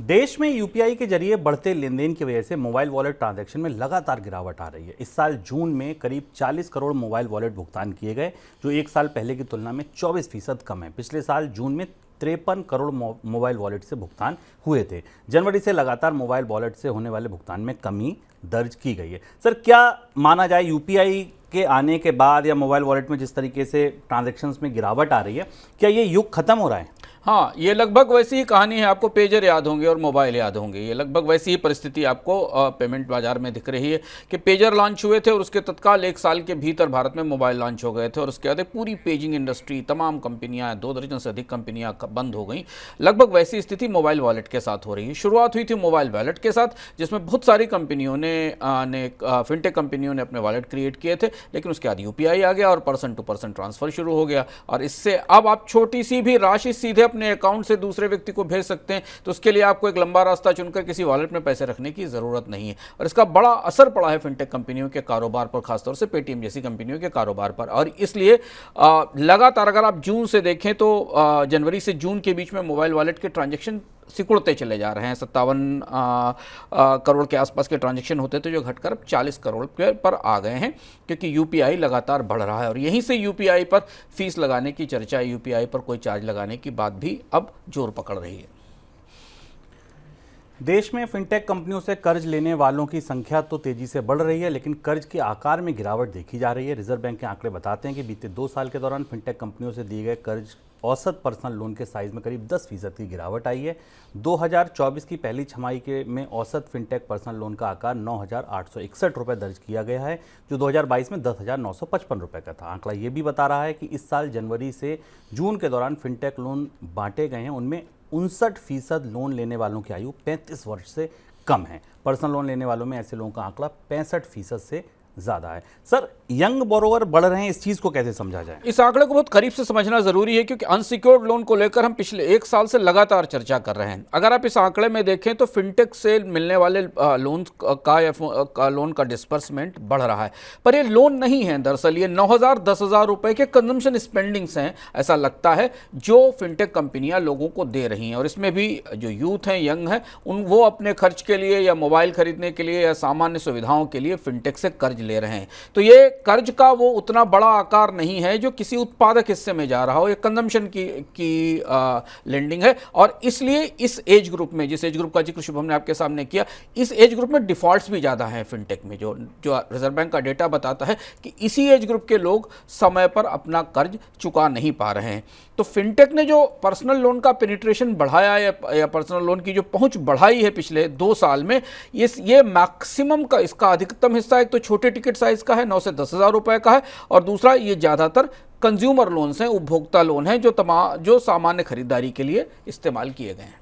देश में यूपीआई के जरिए बढ़ते लेन देन की वजह से मोबाइल वॉलेट ट्रांजैक्शन में लगातार गिरावट आ रही है। इस साल जून में करीब 40 करोड़ मोबाइल वॉलेट भुगतान किए गए, जो एक साल पहले की तुलना में 24% कम है। पिछले साल जून में 53 करोड़ मोबाइल वॉलेट से भुगतान हुए थे। जनवरी से लगातार मोबाइल वॉलेट से होने वाले भुगतान में कमी दर्ज की गई है। सर, क्या माना जाए यूपीआई के आने के बाद या मोबाइल वॉलेट में जिस तरीके से ट्रांजैक्शंस में गिरावट आ रही है, क्या ये युग खत्म हो रहा है? हाँ, ये लगभग वैसी ही कहानी है। आपको पेजर याद होंगे और मोबाइल याद होंगे। ये लगभग वैसी ही परिस्थिति आपको पेमेंट बाजार में दिख रही है कि पेजर लॉन्च हुए थे और उसके तत्काल एक साल के भीतर भारत में मोबाइल लॉन्च हो गए थे और उसके बाद पूरी पेजिंग इंडस्ट्री, तमाम कंपनियां, 2 दर्जन से अधिक कंपनियां बंद हो गई। लगभग वैसी स्थिति मोबाइल वॉलेट के साथ हो रही है। शुरुआत हुई थी मोबाइल वॉलेट के साथ, जिसमें बहुत सारी कंपनियों ने फिनटेक कंपनियों ने अपने वॉलेट क्रिएट किए थे, लेकिन उसके बाद यूपीआई आ गया और पर्सन टू पर्सन ट्रांसफर शुरू हो गया। और इससे अब आप छोटी सी भी राशि सीधे अपने अकाउंट से दूसरे व्यक्ति को भेज सकते हैं। तो उसके लिए आपको एक लंबा रास्ता चुनकर किसी वॉलेट में पैसे रखने की जरूरत नहीं है। और इसका बड़ा असर पड़ा है फिनटेक कंपनियों के कारोबार पर, खासतौर से पेटीएम जैसी कंपनियों के कारोबार पर। और इसलिए लगातार अगर आप जून से देखें तो जनवरी से जून के बीच में मोबाइल वॉलेट के ट्रांजैक्शन सिकुड़ते चले जा रहे हैं। 57 करोड़ के आसपास के ट्रांजैक्शन होते थे, जो घटकर अब 40 करोड़ पर आ गए हैं, क्योंकि यूपीआई लगातार बढ़ रहा है। और यहीं से यूपीआई पर फीस लगाने की चर्चा, यूपीआई पर कोई चार्ज लगाने की बात भी अब जोर पकड़ रही है। देश में फिनटेक कंपनियों से कर्ज लेने वालों की संख्या तो तेजी से बढ़ रही है, लेकिन कर्ज के आकार में गिरावट देखी जा रही है। रिजर्व बैंक के आंकड़े बताते हैं कि बीते 2 साल के दौरान फिनटेक कंपनियों से दिए गए कर्ज औसत पर्सनल लोन के साइज में करीब 10% की गिरावट आई है। 2024 की पहली छमाही के में औसत फिनटेक पर्सनल लोन का आकार 9,861 रुपये दर्ज किया गया है, जो 2022 में 10,955 रुपये का था। आंकड़ा ये भी बता रहा है कि इस साल जनवरी से जून के दौरान फिनटेक लोन बांटे गए हैं, उनमें 59% लोन लेने वालों की आयु 35 वर्ष से कम है। पर्सनल लोन लेने वालों में ऐसे लोगों का आंकड़ा 65% से ज़्यादा है। सर, यंग बोरोवर बढ़ रहे हैं, इस चीज़ को कैसे समझा जाए? इस आंकड़े को बहुत करीब से समझना जरूरी है, क्योंकि अनसिक्योर्ड लोन को लेकर हम पिछले 1 साल से लगातार चर्चा कर रहे हैं। अगर आप इस आंकड़े में देखें तो फिनटेक से मिलने वाले लोन का लोन का डिस्बर्समेंट बढ़ रहा है, पर ये लोन नहीं है। दरअसल ये 9,000 10,000 रुपए के कंजम्पशन स्पेंडिंग्स हैं, ऐसा लगता है, जो फिनटेक कंपनियां लोगों को दे रही हैं। और इसमें भी जो यूथ हैं, यंग हैं, वो अपने खर्च के लिए या मोबाइल खरीदने के लिए या सामान्य सुविधाओं के लिए फिनटेक से कर्ज ले रहे हैं। तो ये कर्ज का वो उतना बड़ा आकार नहीं है जो किसी उत्पादक हिस्से में जा रहा हो। ये कंजम्पशन की लेंडिंग है। और इसलिए इस एज ग्रुप में, जिस एज ग्रुप का जिक्र शुभम ने आपके सामने किया, इस एज ग्रुप में डिफॉल्ट्स भी ज़्यादा हैं फिनटेक में। जो रिजर्व बैंक का डेटा बताता है कि इसी एज ग्रुप के लोग समय पर अपना कर्ज चुका नहीं पा रहे हैं। तो फिनटेक ने जो पर्सनल लोन का पेनिट्रेशन बढ़ाया या पर्सनल लोन की जो पहुंच बढ़ाई है पिछले 2 साल में, ये मैक्सिमम का, इसका अधिकतम हिस्सा एक तो छोटे टिकट साइज का है, 9 से 10,000 रुपए का है, और दूसरा ये ज़्यादातर कंज्यूमर लोन्स हैं, उपभोक्ता लोन हैं, जो सामान्य खरीदारी के लिए इस्तेमाल किए गए हैं।